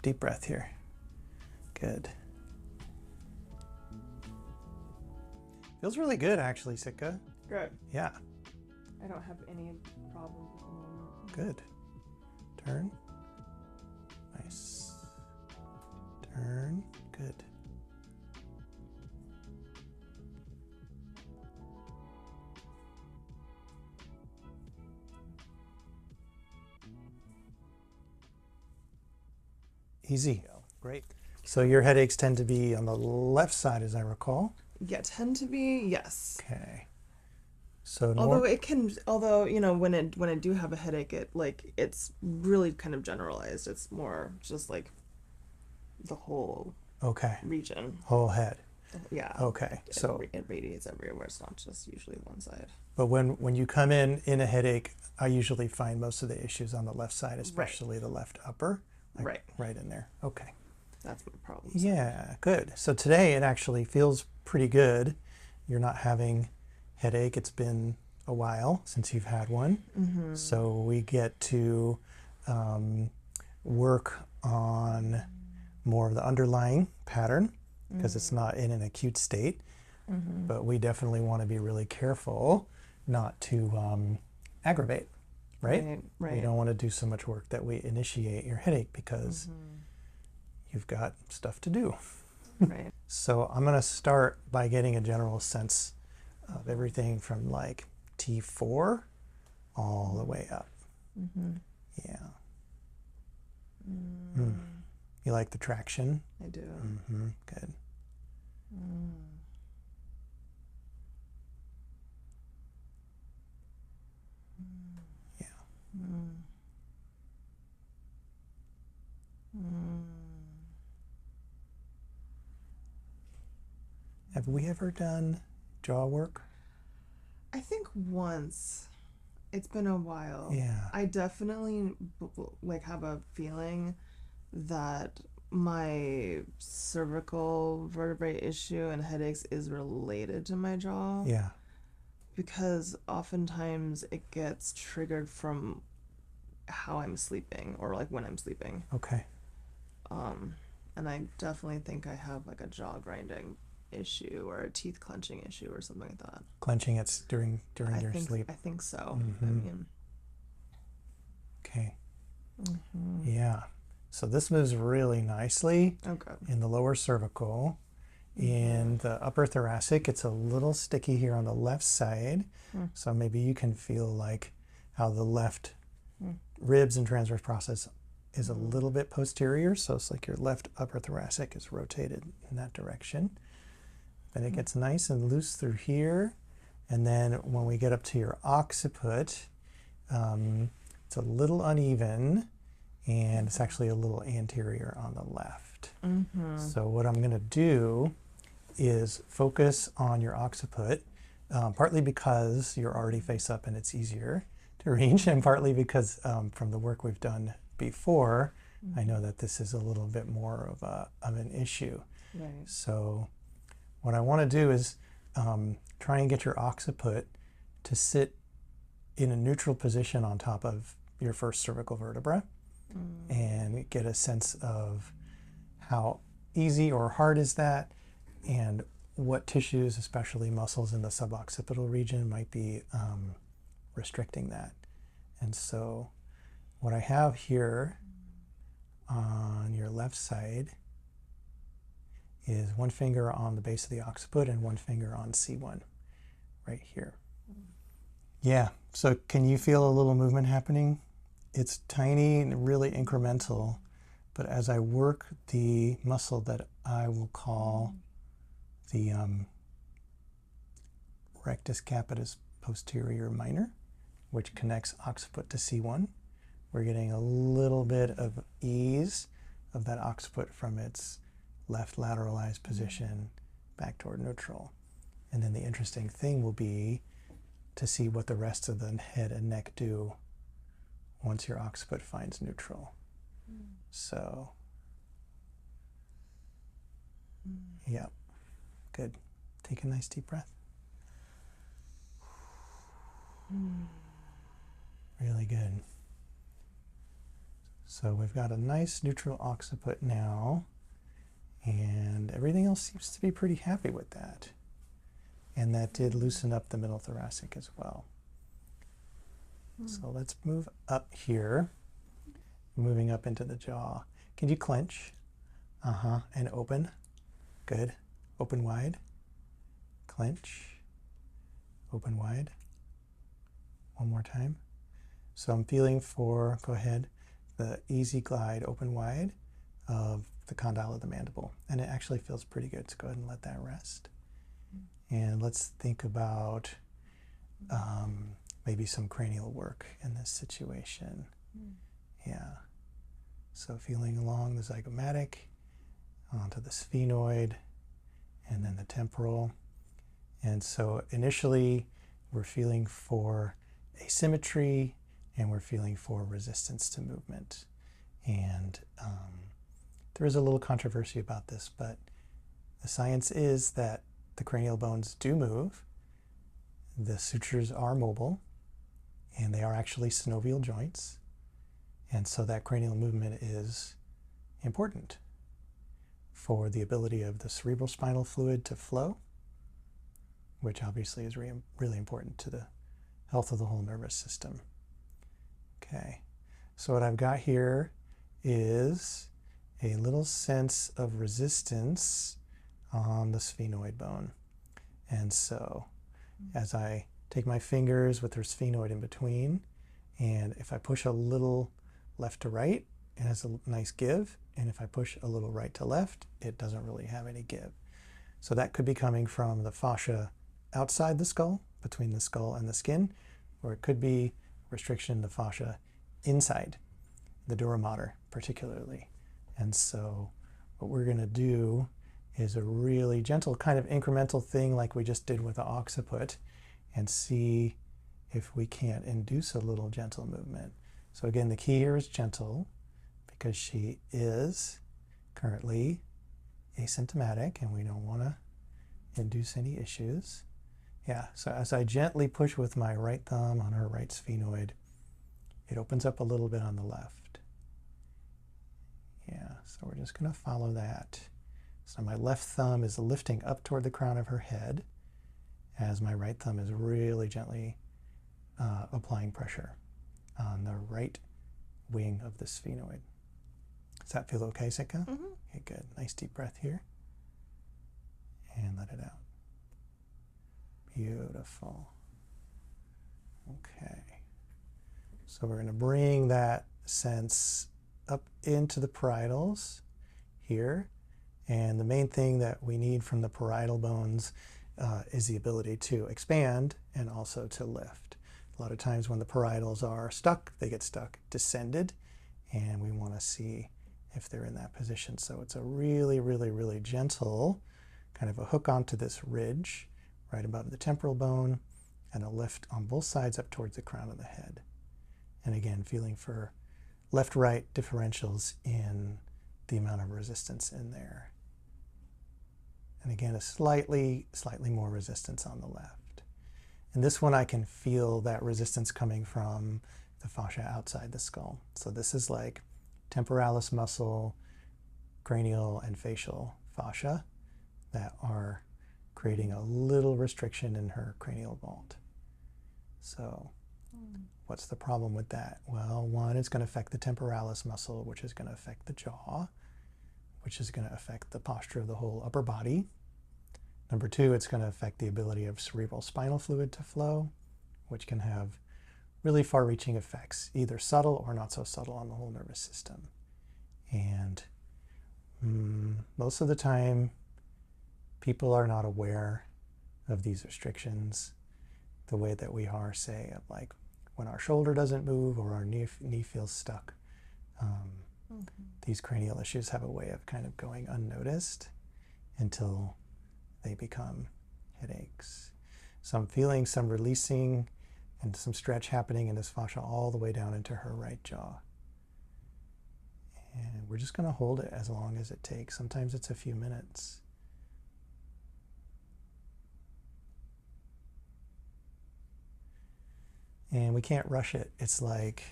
deep breath here. Good. Feels really good, actually, Sitka. Good. Yeah. I don't have any problems at the moment. Good. Turn. Nice. Turn. Good. Easy. Great. So your headaches tend to be on the left side, as I recall. Yeah, tend to be, yes. Okay. So Although you know, when I do have a headache, it's really kind of generalized. It's more just like the whole region. Whole head. Yeah. Okay. So it radiates everywhere. It's not just usually one side. But when you come in a headache, I usually find most of the issues on the left side, especially the left upper. Right. Right in there. Okay. That's my problem. Yeah, good. So today it actually feels pretty good. You're not having headache. It's been a while since you've had one. Mm-hmm. So we get to work on more of the underlying pattern because it's not in an acute state. Mm-hmm. But we definitely want to be really careful not to aggravate, right? Right. We don't want to do so much work that we initiate your headache because you've got stuff to do. Right. So I'm going to start by getting a general sense of everything from like T4 all the way up. Mm-hmm. Yeah. You like the traction? I do. Mm-hmm. Good. Yeah. Have we ever done jaw work? I think once. It's been a while. Yeah. I definitely have a feeling that my cervical vertebrae issue and headaches is related to my jaw. Yeah. Because oftentimes it gets triggered from how I'm sleeping or like when I'm sleeping. Okay. And I definitely think I have like a jaw grinding issue or a teeth clenching issue or something like that. Clenching it's during your sleep. I think so. Mm-hmm. I mean. Okay. Mm-hmm. Yeah. So this moves really nicely Okay. in the lower cervical. In the upper thoracic, it's a little sticky here on the left side. So maybe you can feel like how the left ribs and transverse process is a little bit posterior. So it's like your left upper thoracic is rotated in that direction. Then it gets nice and loose through here. And then when we get up to your occiput, it's a little uneven and it's actually a little anterior on the left. So what I'm going to do is focus on your occiput, partly because you're already face up and it's easier to reach, and partly because from the work we've done before, I know that this is a little bit more of an issue. Right. So what I want to do is try and get your occiput to sit in a neutral position on top of your first cervical vertebra and get a sense of how easy or hard is that, and what tissues, especially muscles in the suboccipital region, might be restricting that. And so what I have here on your left side is one finger on the base of the occiput and one finger on C1 right here. Yeah, so can you feel a little movement happening? It's tiny and really incremental, but as I work the muscle that I will call the rectus capitis posterior minor, which connects occiput to C1, we're getting a little bit of ease of that occiput from its left lateralized position back toward neutral. And then the interesting thing will be to see what the rest of the head and neck do once your occiput finds neutral. So, yeah, good. Take a nice deep breath. Really good. So we've got a nice neutral occiput now, and everything else seems to be pretty happy with that. And that did loosen up the middle thoracic as well. So let's move up here, moving up into the jaw. Can you clench? And open. Good. Open wide. Clench. Open wide. One more time. So I'm feeling for, go ahead, the easy glide open wide of the condyle of the mandible. And it actually feels pretty good. So go ahead and let that rest. And let's think about maybe some cranial work in this situation. Yeah. So feeling along the zygomatic, onto the sphenoid, and then the temporal. And so initially we're feeling for asymmetry, and we're feeling for resistance to movement. And there is a little controversy about this, but the science is that the cranial bones do move, the sutures are mobile, and they are actually synovial joints. And so that cranial movement is important for the ability of the cerebral spinal fluid to flow, which obviously is really important to the health of the whole nervous system. Okay, so what I've got here is a little sense of resistance on the sphenoid bone. And so as I take my fingers with their sphenoid in between, and if I push a little left to right, it has a nice give, and if I push a little right to left, it doesn't really have any give. So that could be coming from the fascia outside the skull, between the skull and the skin, or it could be restriction in the fascia inside, the dura mater particularly. And so what we're going to do is a really gentle kind of incremental thing like we just did with the occiput, and see if we can't induce a little gentle movement. So again, the key here is gentle, because she is currently asymptomatic and we don't want to induce any issues. Yeah, so as I gently push with my right thumb on her right sphenoid, it opens up a little bit on the left. Yeah, so we're just going to follow that. So my left thumb is lifting up toward the crown of her head, as my right thumb is really gently applying pressure on the right wing of the sphenoid. Does that feel okay, Sitka? Okay, good. Nice deep breath here. And let it out. Beautiful. Okay. So we're going to bring that sense up into the parietals here. And the main thing that we need from the parietal bones is the ability to expand and also to lift. A lot of times when the parietals are stuck, they get stuck descended, and we want to see if they're in that position. So it's a really, really, really gentle kind of a hook onto this ridge right above the temporal bone, and a lift on both sides up towards the crown of the head. And again, feeling for left-right differentials in the amount of resistance in there. And again, a slightly more resistance on the left. And this one I can feel that resistance coming from the fascia outside the skull. So this is like temporalis muscle, cranial, and facial fascia that are creating a little restriction in her cranial vault. So what's the problem with that? Well, one, it's going to affect the temporalis muscle, which is going to affect the jaw, which is going to affect the posture of the whole upper body. Number two, it's going to affect the ability of cerebral spinal fluid to flow, which can have really far-reaching effects, either subtle or not so subtle, on the whole nervous system. And most of the time, people are not aware of these restrictions the way that we are, say, like when our shoulder doesn't move or our knee feels stuck. These cranial issues have a way of kind of going unnoticed until they become headaches. So I'm feeling some releasing and some stretch happening in this fascia all the way down into her right jaw. And we're just going to hold it as long as it takes. Sometimes it's a few minutes. And we can't rush it. It's like,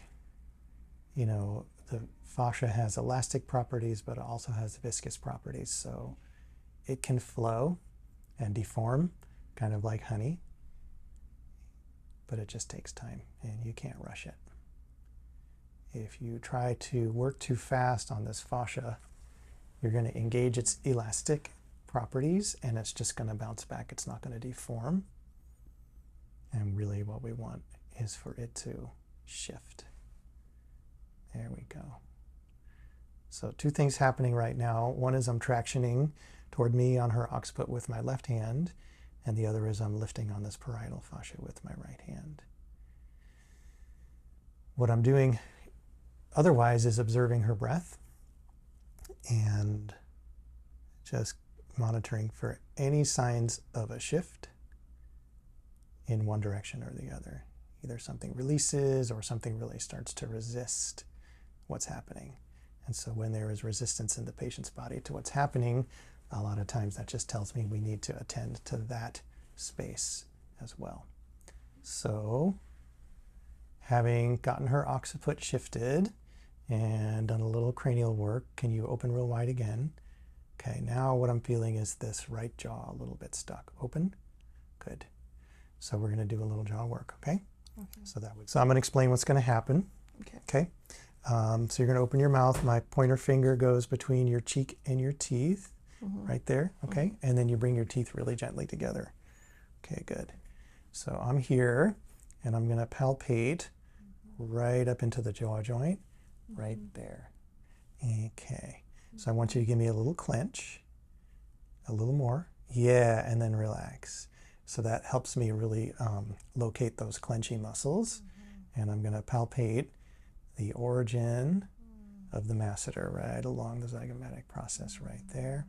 you know, the fascia has elastic properties, but it also has viscous properties. So it can flow and deform, kind of like honey, but it just takes time and you can't rush it. If you try to work too fast on this fascia, you're going to engage its elastic properties and it's just going to bounce back. It's not going to deform. And really what we want is for it to shift. There we go. So two things happening right now. One is I'm tractioning toward me on her occiput with my left hand, and the other is I'm lifting on this parietal fascia with my right hand. What I'm doing otherwise is observing her breath and just monitoring for any signs of a shift in one direction or the other. Either something releases or something really starts to resist what's happening. And so when there is resistance in the patient's body to what's happening, a lot of times that just tells me we need to attend to that space as well. So having gotten her occiput shifted and done a little cranial work, can you open real wide again? Okay, now what I'm feeling is this right jaw a little bit stuck. Open. Good. So we're going to do a little jaw work, okay? So I'm going to explain what's going to happen. Okay. So you're going to open your mouth. My pointer finger goes between your cheek and your teeth, right there, okay? And then you bring your teeth really gently together. Okay, good. So I'm here, and I'm going to palpate right up into the jaw joint, right there. Okay. So I want you to give me a little clench, a little more. Yeah, and then relax. So that helps me really locate those clenching muscles. And I'm going to palpate the origin of the masseter right along the zygomatic process right there.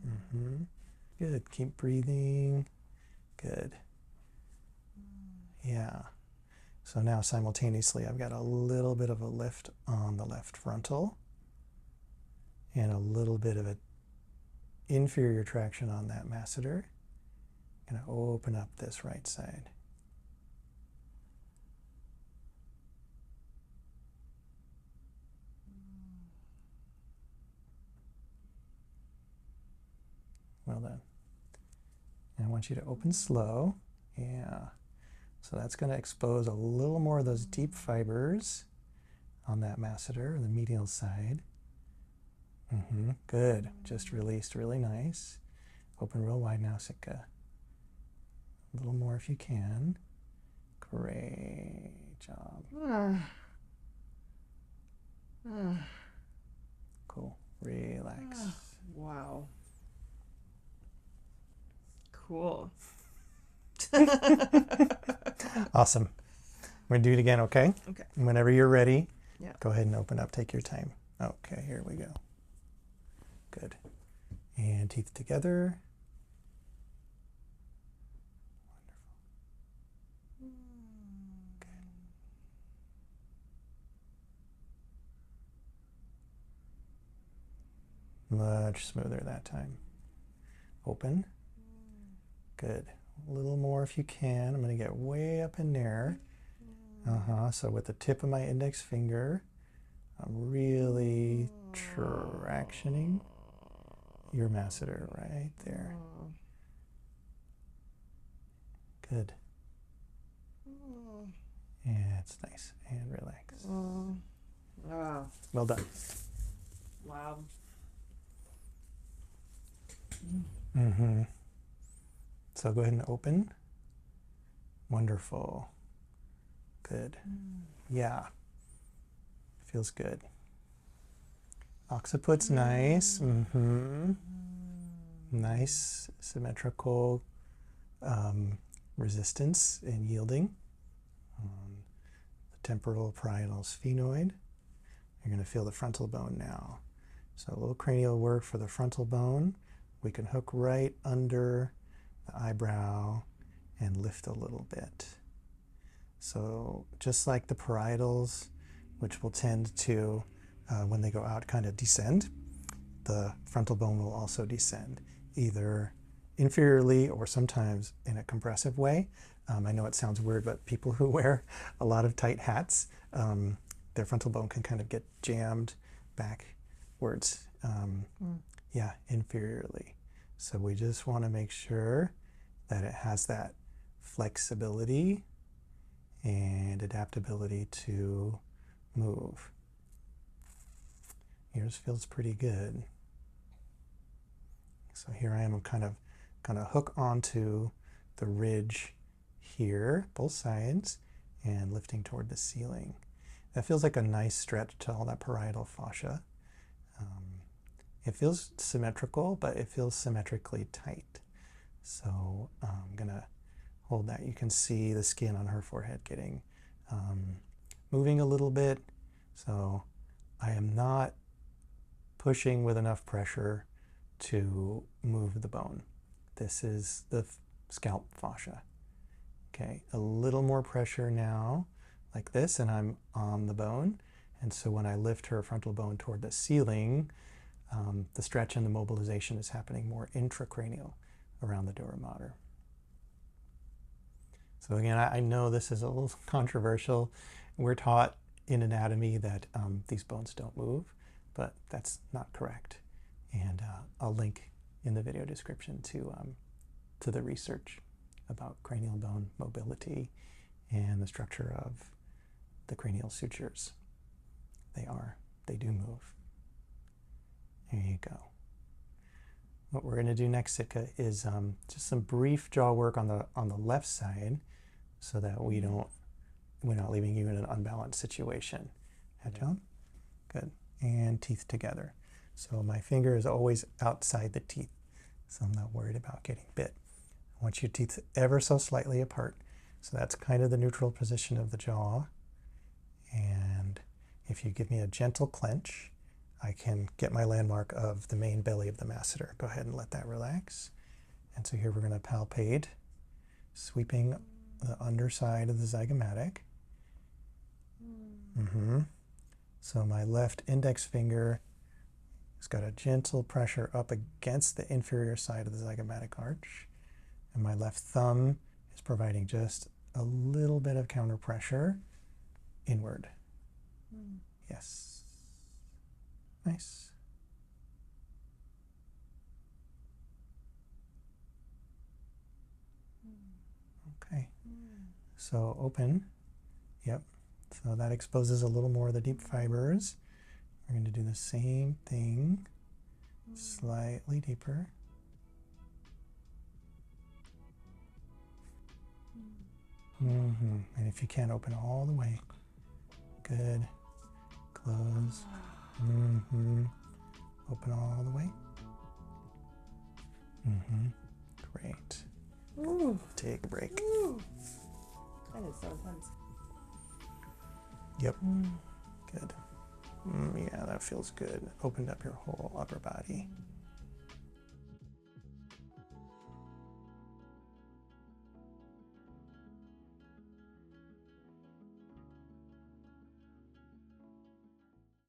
Good. Keep breathing. Good. Yeah. So now simultaneously I've got a little bit of a lift on the left frontal and a little bit of an inferior traction on that masseter. I'm going to open up this right side. Well done. And I want you to open slow. Yeah. So that's going to expose a little more of those deep fibers on that masseter, the medial side. Good. Just released really nice. Open real wide now, Sitka. A little more if you can. Great job. Cool. Relax. Wow. Cool. Awesome. We're going to do it again, okay? Okay. Whenever you're ready, Yeah. go ahead and open up. Take your time. Okay, here we go. Good. And teeth together. Much smoother that time. Open. Good. A little more if you can. I'm going to get way up in there. So with the tip of my index finger, I'm really tractioning your masseter right there. Good. Yeah, it's nice. And relax. Wow. Well done. Wow. So go ahead and open. Wonderful. Good. Yeah. Feels good. Occiput's nice. Nice symmetrical resistance and yielding. The temporal parietal sphenoid. You're going to feel the frontal bone now. So a little cranial work for the frontal bone. We can hook right under the eyebrow and lift a little bit. So just like the parietals, which will tend to, when they go out, kind of descend, the frontal bone will also descend, either inferiorly or sometimes in a compressive way. I know it sounds weird, but people who wear a lot of tight hats, their frontal bone can kind of get jammed backwards. Yeah, inferiorly. So we just want to make sure that it has that flexibility and adaptability to move. Yours feels pretty good. So here I am, I'm kind of gonna hook onto the ridge here, both sides, and lifting toward the ceiling. That feels like a nice stretch to all that parietal fascia. It feels symmetrical, but it feels symmetrically tight. So I'm gonna hold that. You can see the skin on her forehead getting moving a little bit. So I am not pushing with enough pressure to move the bone. This is the scalp fascia. Okay, a little more pressure now, like this, and I'm on the bone. And so when I lift her frontal bone toward the ceiling, the stretch and the mobilization is happening more intracranial around the dura mater. So again, I know this is a little controversial. We're taught in anatomy that these bones don't move, but that's not correct. And I'll link in the video description to the research about cranial bone mobility and the structure of the cranial sutures. They do move. There you go. What we're going to do next, Sitka, is just some brief jaw work on the left side, so that we're not leaving you in an unbalanced situation. Head down. Good. And teeth together. So my finger is always outside the teeth, so I'm not worried about getting bit. I want your teeth ever so slightly apart. So that's kind of the neutral position of the jaw. And if you give me a gentle clench, I can get my landmark of the main belly of the masseter. Go ahead and let that relax. And so here we're going to palpate, sweeping the underside of the zygomatic. So my left index finger has got a gentle pressure up against the inferior side of the zygomatic arch. And my left thumb is providing just a little bit of counter pressure inward. Yes. Nice. Okay. So open. Yep. So that exposes a little more of the deep fibers. We're going to do the same thing, slightly deeper. And if you can, open all the way. Good. Close. Open all the way. Great. Ooh. Take a break. Ooh. That is so intense. Yep. Good. Yeah, that feels good. Opened up your whole upper body.